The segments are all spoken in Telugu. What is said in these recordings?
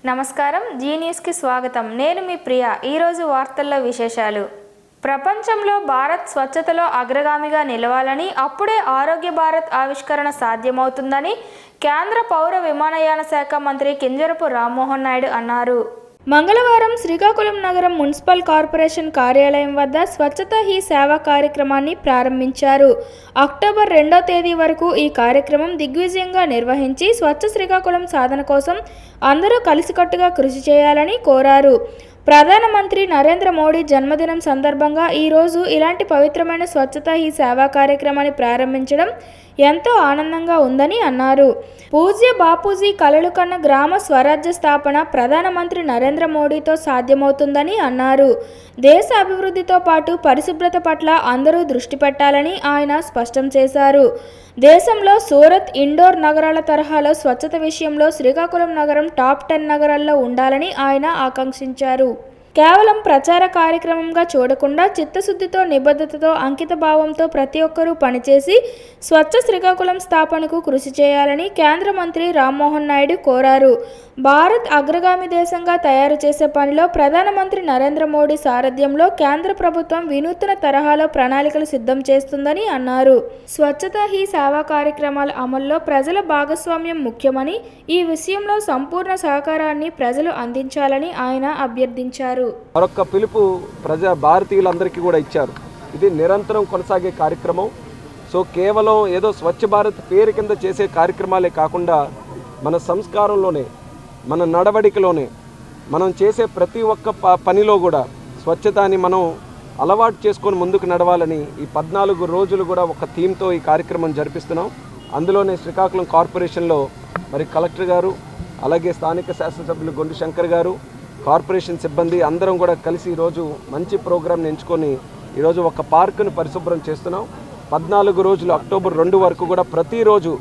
నమస్కారం, జీ న్యూస్కి స్వాగతం. నేను మీ ప్రియా. ఈరోజు వార్తల్లో విశేషాలు. ప్రపంచంలో భారత్ స్వచ్ఛతలో అగ్రగామిగా నిలవాలని, అప్పుడే ఆరోగ్య భారత్ ఆవిష్కరణ సాధ్యమవుతుందని కేంద్ర పౌర విమానయాన శాఖ మంత్రి కింజరపు రామ్మోహన్ నాయుడు అన్నారు. మంగళవారం శ్రీకాకుళం నగరం మున్సిపల్ కార్పొరేషన్ కార్యాలయం వద్ద స్వచ్ఛత హీ సేవ కార్యక్రమాన్ని ప్రారంభించారు. అక్టోబర్ 2వ తేదీ వరకు ఈ కార్యక్రమం దిగ్విజయంగా నిర్వహించి స్వచ్ఛ శ్రీకాకుళం సాధన కోసం అందరూ కలిసికట్టుగా కృషి చేయాలని కోరారు. ప్రధానమంత్రి నరేంద్ర మోడీ జన్మదినం సందర్భంగా ఈరోజు ఇలాంటి పవిత్రమైన స్వచ్ఛత హీ సేవా కార్యక్రమాన్ని ప్రారంభించడం ఎంతో ఆనందంగా ఉందని అన్నారు. పూజ్య బాపూజీ కలలు కన్న గ్రామ స్వరాజ్య స్థాపన ప్రధానమంత్రి నరేంద్ర మోడీతో సాధ్యమవుతుందని అన్నారు. దేశ అభివృద్ధితో పాటు పరిశుభ్రత పట్ల అందరూ దృష్టి పెట్టాలని ఆయన స్పష్టం చేశారు. దేశంలో సూరత్, ఇండోర్ నగరాల తరహాలో స్వచ్ఛత విషయంలో శ్రీకాకుళం నగరం టాప్ 10 నగరాల్లో ఉండాలని ఆయన ఆకాంక్షించారు. కేవలం ప్రచార కార్యక్రమంగా చూడకుండా చిత్తశుద్ధితో, నిబద్ధతతో, అంకిత భావంతో ప్రతి ఒక్కరూ పనిచేసి స్వచ్ఛ శ్రీకాకుళం స్థాపనకు కృషి చేయాలని కేంద్ర మంత్రి రామ్మోహన్ నాయుడు కోరారు. భారత్ అగ్రగామి దేశంగా తయారు చేసే పనిలో ప్రధానమంత్రి నరేంద్ర మోడీ సారథ్యంలో కేంద్ర ప్రభుత్వం వినూత్న తరహాలో ప్రణాళికలు సిద్ధం చేస్తుందని అన్నారు. స్వచ్ఛత హీ సేవా కార్యక్రమాల అమల్లో ప్రజల భాగస్వామ్యం ముఖ్యమని, ఈ విషయంలో సంపూర్ణ సహకారాన్ని ప్రజలు అందించాలని ఆయన అభ్యర్థించారు. మరొక పిలుపు భారతీయులందరికీ కూడా ఇచ్చారు. ఇది నిరంతరం కొనసాగే కార్యక్రమం. సో కేవలం ఏదో స్వచ్ఛ భారత్ పేరు కింద చేసే కార్యక్రమాలే కాకుండా మన సంస్కారంలోనే, మన నడవడికలోనే, మనం చేసే ప్రతి ఒక్క పనిలో కూడా స్వచ్ఛతని మనం అలవాటు చేసుకొని ముందుకు నడవాలని ఈ 14 రోజులు కూడా ఒక థీమ్తో ఈ కార్యక్రమం జరిపిస్తున్నాం. అందులోనే శ్రీకాకుళం కార్పొరేషన్లో మరి కలెక్టర్ గారు, అలాగే స్థానిక శాసనసభ్యులు గొండు శంకర్ గారు, కార్పొరేషన్ సిబ్బంది అందరం కూడా కలిసి ఈరోజు మంచి ప్రోగ్రాంని ఎంచుకొని ఈరోజు ఒక పార్కును పరిశుభ్రం చేస్తున్నాం. 14 రోజులు అక్టోబర్ 2 వరకు కూడా ప్రతిరోజు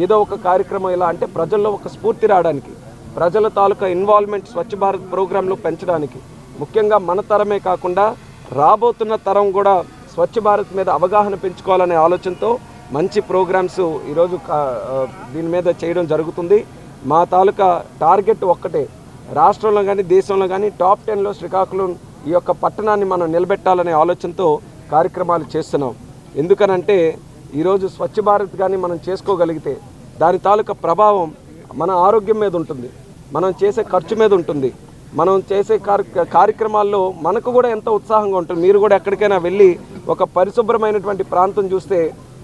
ఏదో ఒక కార్యక్రమం. ఇలా అంటే ప్రజల్లో ఒక స్ఫూర్తి రావడానికి, ప్రజల తాలూకా ఇన్వాల్వ్మెంట్ స్వచ్ఛ భారత్ ప్రోగ్రాంలో పెంచడానికి, ముఖ్యంగా మన తరమే కాకుండా రాబోతున్న తరం కూడా స్వచ్ఛ భారత్ మీద అవగాహన పెంచుకోవాలనే ఆలోచనతో మంచి ప్రోగ్రామ్స్ ఈరోజు దీని మీద చేయడం జరుగుతుంది. మా తాలూకా టార్గెట్ ఒక్కటే, రాష్ట్రంలో కానీ దేశంలో కానీ టాప్ 10లో శ్రీకాకుళం ఈ యొక్క పట్టణాన్ని మనం నిలబెట్టాలనే ఆలోచనతో కార్యక్రమాలు చేస్తున్నాం. ఎందుకనంటే ఈరోజు స్వచ్ఛ భారత్ కానీ మనం చేసుకోగలిగితే దాని తాలూకా ప్రభావం మన ఆరోగ్యం మీద ఉంటుంది, మనం చేసే ఖర్చు మీద ఉంటుంది, మనం చేసే కార్యక్రమాల్లో మనకు కూడా ఎంతో ఉత్సాహంగా ఉంటుంది. మీరు కూడా ఎక్కడికైనా వెళ్ళి ఒక పరిశుభ్రమైనటువంటి ప్రాంతం చూస్తే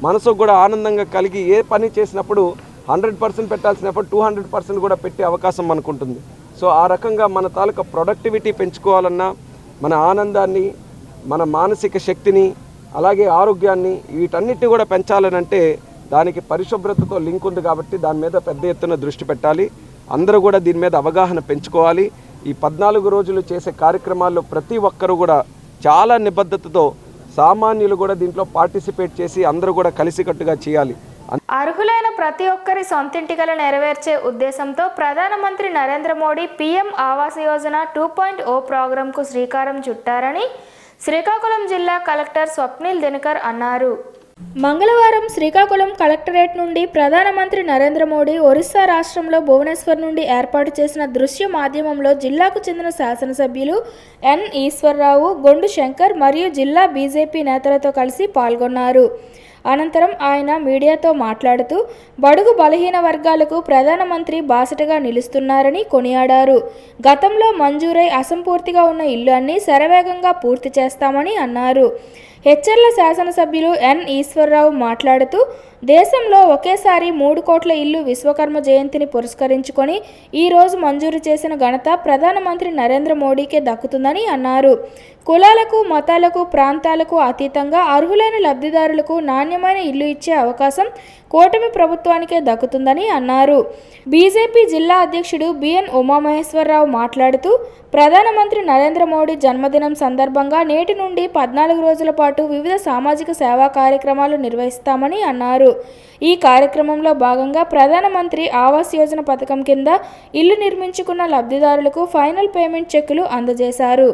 మనసుకు కూడా ఆనందంగా కలిగి ఏ పని చేసినప్పుడు 100% పెట్టాల్సినప్పుడు 200% కూడా పెట్టే అవకాశం మనకు ఉంటుంది. సో ఆ రకంగా మన తాలూకా ప్రొడక్టివిటీ పెంచుకోవాలన్నా, మన ఆనందాన్ని, మన మానసిక శక్తిని, అలాగే ఆరోగ్యాన్ని, వీటన్నిటిని కూడా పెంచాలనంటే దానికి పరిశుభ్రతతో లింక్ ఉంది. కాబట్టి దాని మీద పెద్ద ఎత్తున దృష్టి పెట్టాలి. అందరూ కూడా దీని మీద అవగాహన పెంచుకోవాలి. ఈ 14 రోజులు చేసే కార్యక్రమాల్లో ప్రతి ఒక్కరూ కూడా చాలా నిబద్ధతతో, సామాన్యులు కూడా దీంట్లో పార్టిసిపేట్ చేసి అందరూ కూడా కలిసికట్టుగా చేయాలి. అర్హులైన ప్రతి ఒక్కరి సొంతింటి కల నెరవేర్చే ఉద్దేశంతో ప్రధానమంత్రి నరేంద్ర మోడీ పీఎం ఆవాస్ యోజన 2.0 ప్రోగ్రాంకు శ్రీకారం చుట్టారని శ్రీకాకుళం జిల్లా కలెక్టర్ స్వప్నిల్ దినకర్ అన్నారు. మంగళవారం శ్రీకాకుళం కలెక్టరేట్ నుండి ప్రధానమంత్రి నరేంద్ర మోడీ ఒరిస్సా రాష్ట్రంలో భువనేశ్వర్ నుండి ఏర్పాటు చేసిన దృశ్య మాధ్యమంలో జిల్లాకు చెందిన శాసనసభ్యులు ఎన్ ఈశ్వరరావు, గొండు శంకర్ మరియు జిల్లా బీజేపీ నేతలతో కలిసి పాల్గొన్నారు. అనంతరం ఆయన మీడియాతో మాట్లాడుతూ బడుగు బలహీన వర్గాలకు ప్రధానమంత్రి బాసటగా నిలుస్తున్నారని కొనియాడారు. గతంలో మంజూరై అసంపూర్తిగా ఉన్న ఇల్లు అన్ని శరవేగంగా పూర్తి చేస్తామని అన్నారు. హెచ్చర్ల శాసనసభ్యులు ఎన్ ఈశ్వరరావు మాట్లాడుతూ దేశంలో ఒకేసారి 3 కోట్ల ఇల్లు విశ్వకర్మ జయంతిని పురస్కరించుకొని ఈరోజు మంజూరు చేసిన ఘనత ప్రధానమంత్రి నరేంద్ర మోడీకే దక్కుతుందని అన్నారు. కులాలకు, మతాలకు, ప్రాంతాలకు అతీతంగా అర్హులైన లబ్ధిదారులకు నాణ్యమైన ఇల్లు ఇచ్చే అవకాశం కూటమి ప్రభుత్వానికే దక్కుతుందని అన్నారు. బీజేపీ జిల్లా అధ్యక్షుడు బిఎన్ ఉమామహేశ్వరరావు మాట్లాడుతూ ప్రధానమంత్రి నరేంద్ర మోడీ జన్మదినం సందర్భంగా నేటి నుండి 14 రోజుల పాటు వివిధ సామాజిక సేవా కార్యక్రమాలు నిర్వహిస్తామని అన్నారు. ఈ కార్యక్రమంలో భాగంగా ప్రధానమంత్రి ఆవాస్ యోజన పథకం కింద ఇల్లు నిర్మించుకున్న లబ్ధిదారులకు ఫైనల్ పేమెంట్ చెక్కులు అందజేశారు.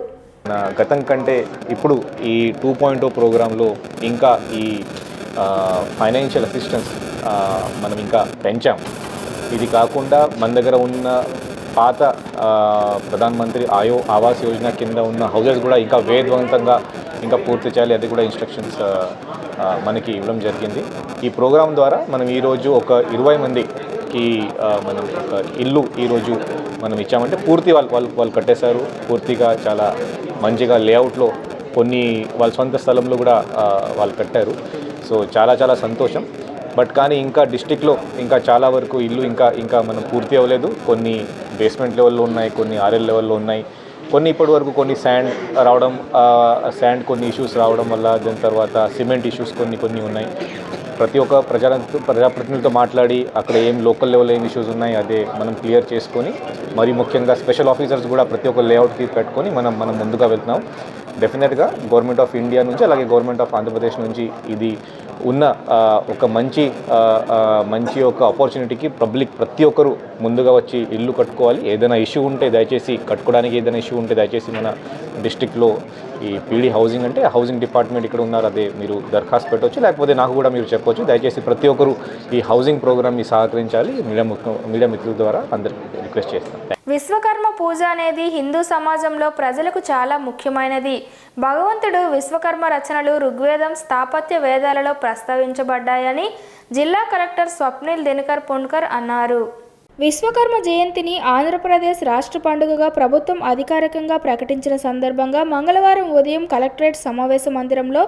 గతం కంటే ఇప్పుడు ఈ 2.0 ప్రోగ్రాంలో ఇంకా ఈ ఫైనాన్షియల్ అసిస్టెన్స్ మనం ఇంకా పెంచాం. ఇది కాకుండా మన దగ్గర ఉన్న పాత ప్రధాన మంత్రి ఆవాస్ యోజన కింద ఉన్న హౌజెస్ కూడా ఇంకా వేగవంతంగా ఇంకా పూర్తి చేయాలి. అది కూడా ఇన్స్ట్రక్షన్స్ మనకి ఇవ్వడం జరిగింది. ఈ ప్రోగ్రాం ద్వారా మనం ఈరోజు ఒక 20 మందికి మనం ఒక ఇల్లు ఈరోజు మనం ఇచ్చామంటే పూర్తి వాళ్ళు కట్టేశారు. పూర్తిగా చాలా మంచిగా లేఅవుట్లో కొన్ని వాళ్ళ సొంత స్థలంలో కూడా వాళ్ళు కట్టారు. సో చాలా సంతోషం. బట్ కానీ ఇంకా డిస్టిక్లో ఇంకా చాలా వరకు ఇల్లు ఇంకా మనం పూర్తి అవ్వలేదు. కొన్ని బేస్మెంట్ లెవెల్లో ఉన్నాయి, కొన్ని RL లెవెల్లో ఉన్నాయి, కొన్ని ఇప్పటి వరకు కొన్ని శాండ్ కొన్ని ఇష్యూస్ రావడం వల్ల, దాని తర్వాత సిమెంట్ ఇష్యూస్ కొన్ని ఉన్నాయి. ప్రతి ఒక్క ప్రజాప్రతినిధులతో మాట్లాడి అక్కడ లోకల్ లెవెల్లో ఏం ఇష్యూస్ ఉన్నాయి అదే మనం క్లియర్ చేసుకొని, మరి ముఖ్యంగా స్పెషల్ ఆఫీసర్స్ కూడా ప్రతి ఒక్క లేఅవుట్కి పెట్టుకొని మనం ముందుగా వెళ్తున్నాం. డెఫినెట్గా గవర్నమెంట్ ఆఫ్ ఇండియా నుంచి అలాగే గవర్నమెంట్ ఆఫ్ ఆంధ్రప్రదేశ్ నుంచి ఇది ఉన్న ఒక మంచి ఒక ఆపర్చునిటీకి పబ్లిక్ ప్రతి ఒక్కరు ముందుగా వచ్చి ఇల్లు కట్టుకోవాలి. ఏదైనా ఇష్యూ ఉంటే దయచేసి కట్టుకోవడానికి ఏదైనా ఇష్యూ ఉంటే దయచేసి మన డిస్ట్రిక్ట్లో ఈ PD హౌసింగ్ అంటే హౌసింగ్ డిపార్ట్మెంట్ ఇక్కడ ఉన్నారు, అదే మీరు దరఖాస్తు పెట్టవచ్చు, లేకపోతే నాకు కూడా మీరు చెప్పవచ్చు. దయచేసి ప్రతి ఒక్కరు ఈ హౌసింగ్ ప్రోగ్రామ్ని సహకరించాలి. మీడియా మిత్రుల ద్వారా అందరికీ రిక్వెస్ట్ చేస్తాను. విశ్వకర్మ పూజ అనేది హిందూ సమాజంలో ప్రజలకు చాలా ముఖ్యమైనది. భగవంతుడు విశ్వకర్మ రచనలు ఋగ్వేదం, స్థాపత్య వేదాలలో ప్రస్తావించబడ్డాయని జిల్లా కలెక్టర్ స్వప్నిల్ దినకర్ పుణ్కర్ అన్నారు. విశ్వకర్మ జయంతిని ఆంధ్రప్రదేశ్ రాష్ట్ర పండుగగా ప్రభుత్వం అధికారికంగా ప్రకటించిన సందర్భంగా మంగళవారం ఉదయం కలెక్టరేట్ సమావేశ మందిరంలో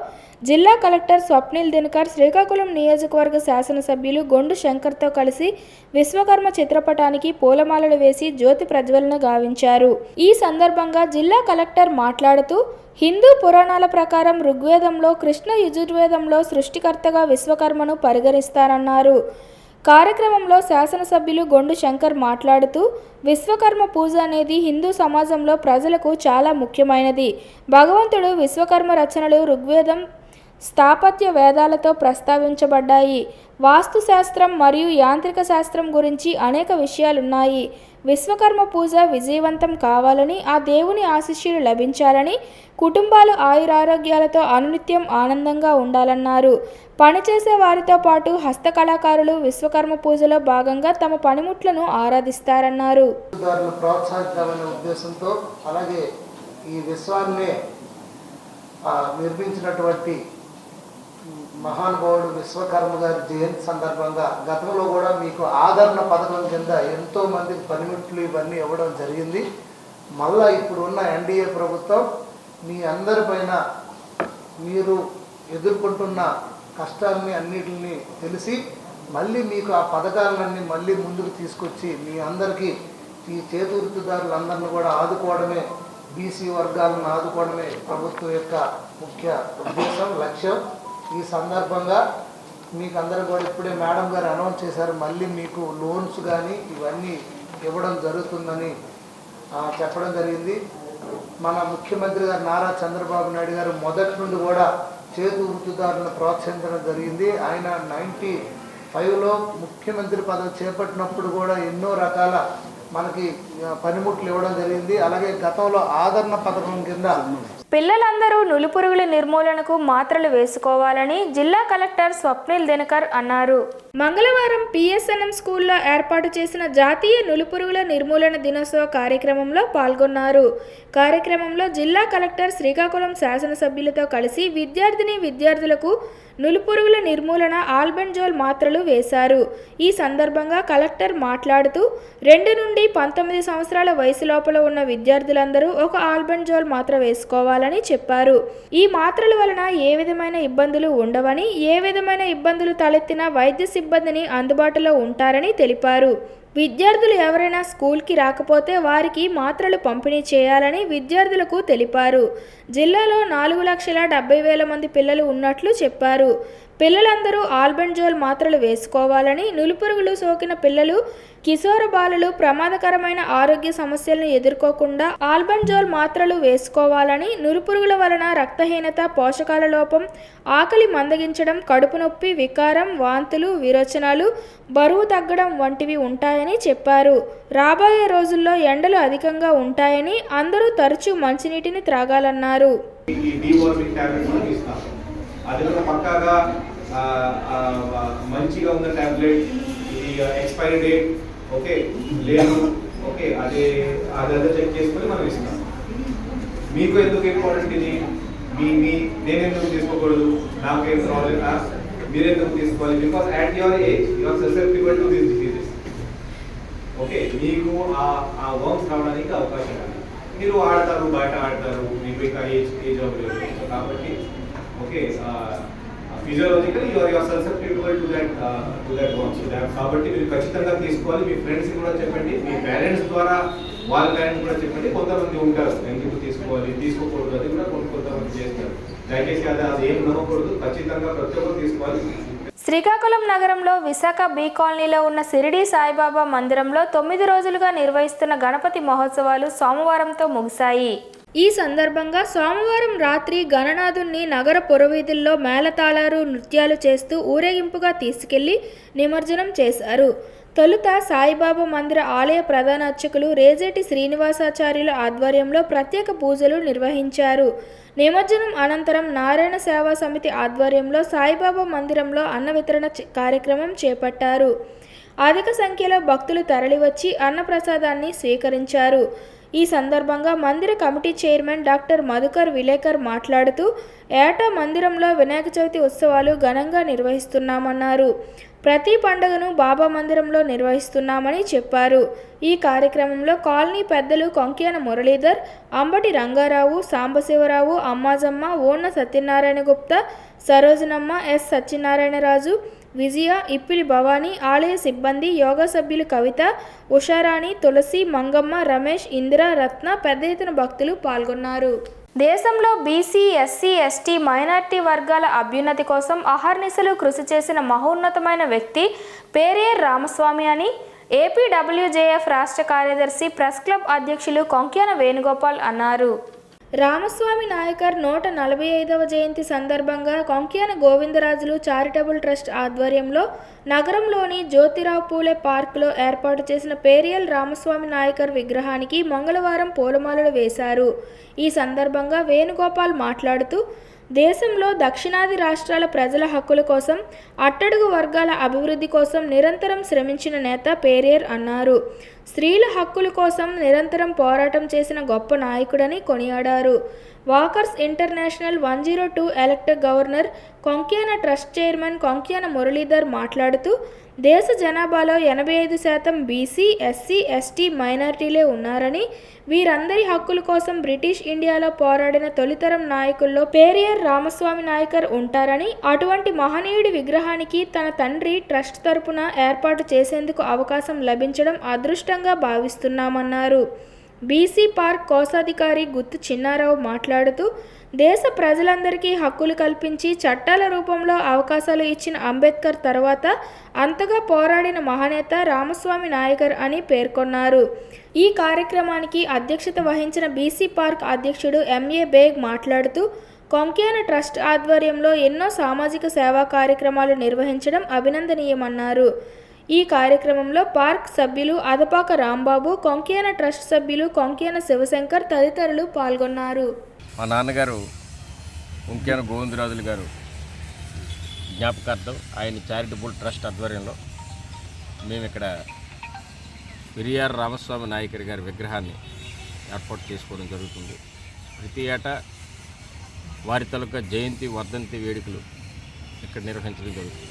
జిల్లా కలెక్టర్ స్వప్నిల్ దినకర్ శ్రీకాకుళం నియోజకవర్గ శాసనసభ్యులు గొండు శంకర్తో కలిసి విశ్వకర్మ చిత్రపటానికి పూలమాలలు వేసి జ్యోతి ప్రజ్వలన గావించారు. ఈ సందర్భంగా జిల్లా కలెక్టర్ మాట్లాడుతూ హిందూ పురాణాల ప్రకారం ఋగ్వేదంలో, కృష్ణ యజుర్వేదంలో సృష్టికర్తగా విశ్వకర్మను పరిగణిస్తారన్నారు. కార్యక్రమంలో శాసనసభ్యులు గొండు శంకర్ మాట్లాడుతూ విశ్వకర్మ పూజ అనేది హిందూ సమాజంలో ప్రజలకు చాలా ముఖ్యమైనది. భగవంతుడు విశ్వకర్మ రచనలు ఋగ్వేదం, స్థాపత్య వేదాలతో ప్రస్తావించబడ్డాయి. వాస్తుశాస్త్రం మరియు యాంత్రిక శాస్త్రం గురించి అనేక విషయాలున్నాయి. విశ్వకర్మ పూజ విజయవంతం కావాలని, ఆ దేవుని ఆశీస్సులు లభించాలని, కుటుంబాలు ఆయురారోగ్యాలతో అనునిత్యం ఆనందంగా ఉండాలన్నారు. పనిచేసే వారితో పాటు హస్తకళాకారులు విశ్వకర్మ పూజలో భాగంగా తమ పనిముట్లను ఆరాధిస్తారన్నారు. ప్రోత్సహించాలనే ఉద్దేశంతో అలాగే ఈ విశ్వాన్ని నిర్మించినటువంటి మహానుభావుడు విశ్వకర్మ గారి జయంతి సందర్భంగా గతంలో కూడా మీకు ఆదరణ పథకం కింద ఎంతో మందికి పనిముట్లు ఇవన్నీ ఇవ్వడం జరిగింది. మళ్ళా ఇప్పుడు ఉన్న NDA ప్రభుత్వం మీ అందరిపైన మీరు ఎదుర్కొంటున్న కష్టాలని అన్నిటిని తెలిసి మళ్ళీ మీకు ఆ పథకాలన్నీ మళ్ళీ ముందుకు తీసుకొచ్చి మీ అందరికీ ఈ చేతివృత్తిదారులందరినీ కూడా ఆదుకోవడమే, BC వర్గాలను ఆదుకోవడమే ప్రభుత్వం యొక్క ముఖ్య ఉద్దేశం, లక్ష్యం. ఈ సందర్భంగా మీకు అందరూ కూడా ఇప్పుడే మేడం గారు అనౌన్స్ చేశారు, మళ్ళీ మీకు లోన్స్ కానీ ఇవన్నీ ఇవ్వడం జరుగుతుందని చెప్పడం జరిగింది. మన ముఖ్యమంత్రి గారు నారా చంద్రబాబు నాయుడు గారు మొదటి నుండి కూడా చేతి వృత్తిదారులను ప్రోత్సహించడం జరిగింది. ఆయన 95లో ముఖ్యమంత్రి పదవి చేపట్టినప్పుడు కూడా ఎన్నో రకాల మనకి పనిముట్లు ఇవ్వడం జరిగింది. అలాగే గతంలో ఆదరణ పథకం కింద పిల్లలందరూ నులిపురుగుల నిర్మూలనకు మాత్రలు వేసుకోవాలని జిల్లా కలెక్టర్ స్వప్నిల్ దినకర్ అన్నారు. మంగళవారం PSNM స్కూల్లో ఏర్పాటు చేసిన జాతీయ నులిపురుగుల నిర్మూలన దినోత్సవ కార్యక్రమంలో పాల్గొన్నారు. కార్యక్రమంలో జిల్లా కలెక్టర్ శ్రీకాకుళం శాసనసభ్యులతో కలిసి విద్యార్థులకు నులిపురుగుల నిర్మూలన ఆల్బెంజోల్ మాత్రలు వేశారు. ఈ సందర్భంగా కలెక్టర్ మాట్లాడుతూ 2 నుండి 19 సంవత్సరాల వయసు లోపల ఉన్న విద్యార్థులందరూ ఒక ఆల్బెంజోల్ మాత్ర వేసుకోవాలని చెప్పారు. ఈ మాత్రల వలన ఏ విధమైన ఇబ్బందులు ఉండవని, ఏ విధమైన ఇబ్బందులు తలెత్తినా వైద్య సిబ్బందిని అందుబాటులో ఉంటారని తెలిపారు. విద్యార్థులు ఎవరైనా స్కూల్కి రాకపోతే వారికి మాత్రలు పంపిణీ చేయాలని విద్యార్థులకు తెలిపారు. జిల్లాలో 4,70,000 మంది పిల్లలు ఉన్నట్లు చెప్పారు. పిల్లలందరూ ఆల్బెంజోల్ మాత్రలు వేసుకోవాలని, నులిపురుగులు సోకిన పిల్లలు, కిశోర బాలులు ప్రమాదకరమైన ఆరోగ్య సమస్యలను ఎదుర్కోకుండా ఆల్బెంజోల్ మాత్రలు వేసుకోవాలని, నులిపురుగుల వలన రక్తహీనత, పోషకాల లోపం, ఆకలి మందగించడం, కడుపు నొప్పి, వికారం, వాంతులు, విరోచనాలు, బరువు తగ్గడం వంటివి ఉంటాయని చెప్పారు. రాబోయే రోజుల్లో ఎండలు అధికంగా ఉంటాయని, అందరూ తరచూ మంచినీటిని త్రాగాలన్నారు. అది కూడా పక్కాగా మంచిగా ఉన్న ట్యాబ్లెట్, ఇది ఎక్స్పైరీ డేట్ ఓకే లేదు, ఓకే, అదంతా చెక్ చేసుకొని మనం ఇస్తాం. మీకు ఎందుకు ఇంపార్టెంట్ ఇది? నేను ఎందుకు తీసుకోకూడదు? నాకేం ప్రాబ్లం, మీరు ఎందుకు తీసుకోవాలి? Because at your age you are susceptible to this diseases. Okay, మీకు ఆ వర్మ్స్ రావడానికి అవకాశం ఉంది. మీరు ఆడతారు, బయట ఆడతారు, మీకు ఇంకా ఏజ్ అవ్వలేదు. సో కాబట్టి okay, physiological you are susceptible to that worms. కాబట్టి మీరు ఖచ్చితంగా తీసుకోవాలి. మీ ఫ్రెండ్స్ కూడా చెప్పండి, మీ పేరెంట్స్ ద్వారా వాళ్ళ పేరెంట్స్ కూడా చెప్పండి. కొంతమంది ఉంటారు ఎందుకు తీసుకోవాలి, తీసుకోకూడదు, అది కూడా కొంతమంది చేస్తారు. దయచేసి అది ఏం నమ్మకూడదు, ఖచ్చితంగా ప్రతి ఒక్కరు తీసుకోవాలి. శ్రీకాకుళం నగరంలో విశాఖ బి కాలనీలో ఉన్న షిరిడి సాయిబాబా మందిరంలో 9 రోజులుగా నిర్వహిస్తున్న గణపతి మహోత్సవాలు సోమవారంతో ముగిశాయి. ఈ సందర్భంగా సోమవారం రాత్రి గణనాథుణ్ణి నగర పురవీధుల్లో మేళతాళాలు నృత్యాలు చేస్తూ ఊరేగింపుగా తీసుకెళ్లి నిమజ్జనం చేశారు. తొలుత సాయిబాబా మందిర ఆలయ ప్రధాన అర్చకులు రేజేటి శ్రీనివాసాచార్యుల ఆధ్వర్యంలో ప్రత్యేక పూజలు నిర్వహించారు. నిమజ్జనం అనంతరం నారాయణ సేవా సమితి ఆధ్వర్యంలో సాయిబాబా మందిరంలో అన్న వితరణ కార్యక్రమం చేపట్టారు. అధిక సంఖ్యలో భక్తులు తరలివచ్చి అన్నప్రసాదాన్ని స్వీకరించారు. ఈ సందర్భంగా మందిర కమిటీ చైర్మన్ డాక్టర్ మధుకర్ విలేకర్ మాట్లాడుతూ ఏటా మందిరంలో వినాయక చవితి ఉత్సవాలు ఘనంగా నిర్వహిస్తున్నామన్నారు. ప్రతి పండుగను బాబా మందిరంలో నిర్వహిస్తున్నామని చెప్పారు. ఈ కార్యక్రమంలో కాలనీ పెద్దలు కొంక్యాన మురళీధర్, అంబటి రంగారావు, సాంబశివరావు, అమ్మాజమ్మ, ఓన్న సత్యనారాయణ గుప్తా, సరోజనమ్మ, ఎస్ సత్యనారాయణరాజు, విజయ, ఇప్పిలి భవానీ, ఆలయ సిబ్బంది, యోగా సభ్యులు కవిత, ఉషారాణి, తులసి, మంగమ్మ, రమేష్, ఇందిర, రత్న పెద్ద ఎత్తున భక్తులు పాల్గొన్నారు. దేశంలో బీసీ, ఎస్సీ, ఎస్టీ, మైనార్టీ వర్గాల అభ్యున్నతి కోసం అహర్నిశలు కృషి చేసిన మహోన్నతమైన వ్యక్తి పేరియర్ రామస్వామి అని ఏపీడబ్ల్యూజేఎఫ్ రాష్ట్ర కార్యదర్శి ప్రెస్ క్లబ్ అధ్యక్షులు కొంక్యాన వేణుగోపాల్ అన్నారు. రామస్వామి నాయకర్ 145వ జయంతి సందర్భంగా కొంక్యాన గోవిందరాజులు చారిటబుల్ ట్రస్ట్ ఆధ్వర్యంలో నగరంలోని జ్యోతిరావు పూలే పార్కులో ఏర్పాటు చేసిన పేరియల్ రామస్వామి నాయకర్ విగ్రహానికి మంగళవారం పూలమాలలు వేశారు. ఈ సందర్భంగా వేణుగోపాల్ మాట్లాడుతూ దేశంలో దక్షిణాది రాష్ట్రాల ప్రజల హక్కుల కోసం, అట్టడుగు వర్గాల అభివృద్ధి కోసం నిరంతరం శ్రమించిన నేత పేరియర్ అన్నారు. స్త్రీల హక్కుల కోసం నిరంతరం పోరాటం చేసిన గొప్ప నాయకుడని కొనియాడారు. Walkers international 102 elected governor Konkyana trust chairman Konkyana Muralidhar మాట్లాడుతూ దేశ జనాభాలో 85% బీసీ, ఎస్సీ, ఎస్టీ, మైనారిటీలే ఉన్నారని, వీరందరి హక్కుల కోసం బ్రిటిష్ ఇండియాలో పోరాడిన తొలితరం నాయకుల్లో పేరియర్ రామస్వామి నాయకర్ ఉంటారని, అటువంటి మహనీయుడి విగ్రహానికి తన తండ్రి ట్రస్ట్ తరపున ఏర్పాటు చేసేందుకు అవకాశం లభించడం అదృష్టంగా భావిస్తున్నామన్నారు. బీసీ పార్క్ కోశాధికారి గుత్తు చిన్నారావు మాట్లాడుతూ దేశ ప్రజలందరికీ హక్కులు కల్పించి చట్టాల రూపంలో అవకాశాలు ఇచ్చిన అంబేద్కర్ తర్వాత అంతగా పోరాడిన మహానేత రామస్వామి నాయకర్ అని పేర్కొన్నారు. ఈ కార్యక్రమానికి అధ్యక్షత వహించిన బీసీ పార్క్ అధ్యక్షుడు ఎంఏ బేగ్ మాట్లాడుతూ కొంక్యాన ట్రస్ట్ ఆధ్వర్యంలో ఎన్నో సామాజిక సేవా కార్యక్రమాలు నిర్వహించడం అభినందనీయమన్నారు. ఈ కార్యక్రమంలో పార్క్ సభ్యులు అదపాక రాంబాబు, కొంక్యాన ట్రస్ట్ సభ్యులు కొంక్యాన శివశంకర్ తదితరులు పాల్గొన్నారు. మా నాన్నగారు కొంక్యాన గోవిందరాజులు గారు జ్ఞాపకార్థం ఆయన చారిటబుల్ ట్రస్ట్ ఆధ్వర్యంలో మేము ఇక్కడ పెరియార్ రామస్వామి నాయకర్ గారి విగ్రహాన్ని ఏర్పాటు చేసుకోవడం జరుగుతుంది. ప్రతి ఏటా వారి తాలూకా జయంతి, వర్ధంతి వేడుకలు ఇక్కడ నిర్వహించడం జరుగుతుంది.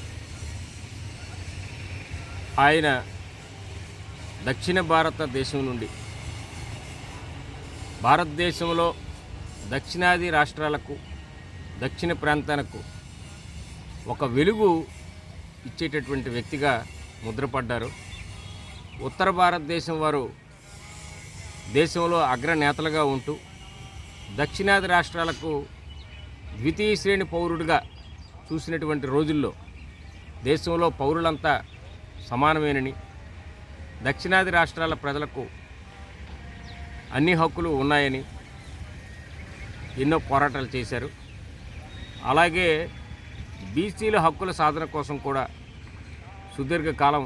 ఆయన దక్షిణ భారతదేశం నుండి భారతదేశంలో దక్షిణాది రాష్ట్రాలకు, దక్షిణ ప్రాంతాలకు ఒక వెలుగు ఇచ్చేటటువంటి వ్యక్తిగా ముద్రపడ్డారు. ఉత్తర భారతదేశం వారు దేశంలో అగ్రనేతలుగా ఉంటూ దక్షిణాది రాష్ట్రాలకు ద్వితీయ శ్రేణి పౌరుడిగా చూసినటువంటి రోజుల్లో దేశంలో పౌరులంతా సమానమేనని, దక్షిణాది రాష్ట్రాల ప్రజలకు అన్ని హక్కులు ఉన్నాయని ఎన్నో పోరాటాలు చేశారు. అలాగే బీసీల హక్కుల సాధన కోసం కూడా సుదీర్ఘకాలం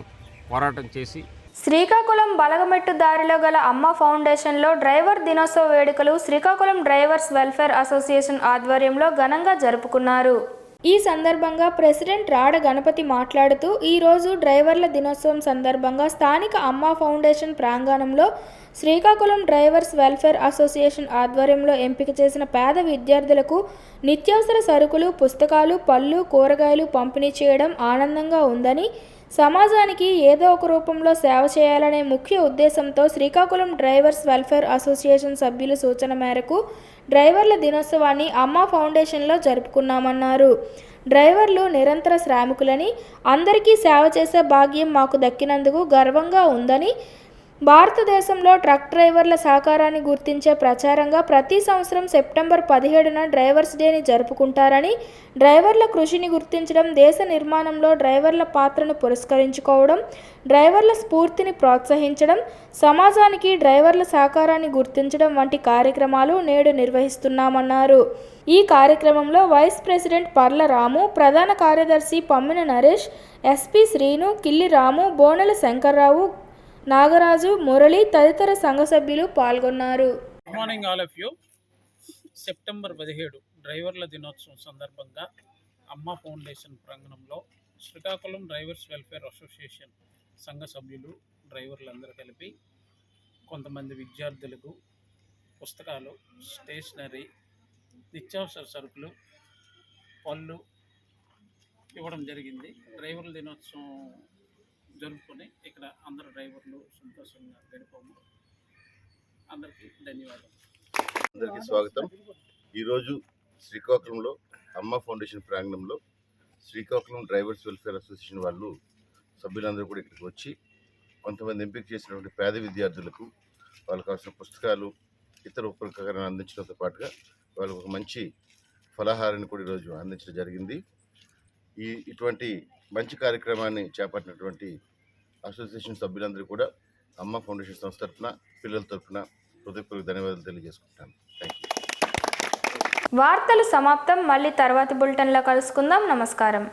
పోరాటం చేసి శ్రీకాకుళం బలగమెట్టు దారిలో గల అమ్మ ఫౌండేషన్లో డ్రైవర్ దినోత్సవ వేడుకలు శ్రీకాకుళం డ్రైవర్స్ వెల్ఫేర్ అసోసియేషన్ ఆధ్వర్యంలో ఘనంగా జరుపుకున్నారు. ఈ సందర్భంగా ప్రెసిడెంట్ రాడ గణపతి మాట్లాడుతూ ఈరోజు డ్రైవర్ల దినోత్సవం సందర్భంగా స్థానిక అమ్మా ఫౌండేషన్ ప్రాంగణంలో శ్రీకాకుళం డ్రైవర్స్ వెల్ఫేర్ అసోసియేషన్ ఆధ్వర్యంలో ఎంపిక చేసిన పేద విద్యార్థులకు నిత్యావసర సరుకులు, పుస్తకాలు, పళ్ళు, కూరగాయలు పంపిణీ చేయడం ఆనందంగా ఉందని, సమాజానికి ఏదో ఒక రూపంలో సేవ చేయాలనే ముఖ్య ఉద్దేశంతో శ్రీకాకుళం డ్రైవర్స్ వెల్ఫేర్ అసోసియేషన్ సభ్యుల సూచన మేరకు డ్రైవర్ల దినోత్సవాన్ని అమ్మా ఫౌండేషన్లో జరుపుకున్నామన్నారు. డ్రైవర్లు నిరంతర శ్రామికులని, అందరికీ సేవ చేసే భాగ్యం మాకు దక్కినందుకు గర్వంగా ఉందని, భారతదేశంలో ట్రక్ డ్రైవర్ల సహకారాన్ని గుర్తించే ప్రచారంగా ప్రతి సంవత్సరం సెప్టెంబర్ 17న డ్రైవర్స్ డేని జరుపుకుంటారని, డ్రైవర్ల కృషిని గుర్తించడం, దేశ నిర్మాణంలో డ్రైవర్ల పాత్రను పురస్కరించుకోవడం, డ్రైవర్ల స్ఫూర్తిని ప్రోత్సహించడం, సమాజానికి డ్రైవర్ల సహకారాన్ని గుర్తించడం వంటి కార్యక్రమాలు నేడు నిర్వహిస్తున్నామన్నారు. ఈ కార్యక్రమంలో వైస్ ప్రెసిడెంట్ పర్ల రాము, ప్రధాన కార్యదర్శి పమ్మిన నరేష్, ఎస్పీ శ్రీను, కిల్లి రాము, బోనెల శంకర్రావు, నాగరాజు, మురళి తదితర సంఘ సభ్యులు పాల్గొన్నారు. Good morning all of you. September 17 డ్రైవర్ల దినోత్సవం సందర్భంగా అమ్మా ఫౌండేషన్ ప్రాంగణంలో శ్రీకాకుళం డ్రైవర్స్ వెల్ఫేర్ అసోసియేషన్ సంఘ సభ్యులు, డ్రైవర్లందరూ కలిపి కొంతమంది విద్యార్థులకు పుస్తకాలు, స్టేషనరీ, నిత్యావసర సరుకులు, పళ్ళు ఇవ్వడం జరిగింది. డ్రైవర్ల దినోత్సవం జరుపుకొని ఇక్కడ అందరు డ్రైవర్లు సంతోషంగా గడిపాము. అందరికీ ధన్యవాదాలు. అందరికీ స్వాగతం. ఈరోజు శ్రీకాకుళంలో అమ్మ ఫౌండేషన్ ప్రాంగణంలో శ్రీకాకుళం డ్రైవర్స్ వెల్ఫేర్ అసోసియేషన్ వాళ్ళు సభ్యులందరూ కూడా ఇక్కడికి వచ్చి కొంతమంది ఎంపిక చేసినటువంటి పేద విద్యార్థులకు వాళ్ళకు కావాల్సిన పుస్తకాలు, ఇతర ఉపకరణాలు అందించడంతో పాటుగా వాళ్ళకు ఒక మంచి ఫలాహారాన్ని కూడా ఈరోజు అందించడం జరిగింది. ఇటువంటి మంచి కార్యక్రమాన్ని చేపట్టినటువంటి అసోసియేషన్ సభ్యులందరూ కూడా అమ్మ ఫౌండేషన్ సంస్థ తరఫున, పిల్లల తరఫున హృదయపూర్వక ధన్యవాదాలు తెలియజేసుకుంటాను. Thank you. వార్తలు సమాప్తం. మళ్ళీ తర్వాతి బులెటిన్లో కలుసుకుందాం. నమస్కారం.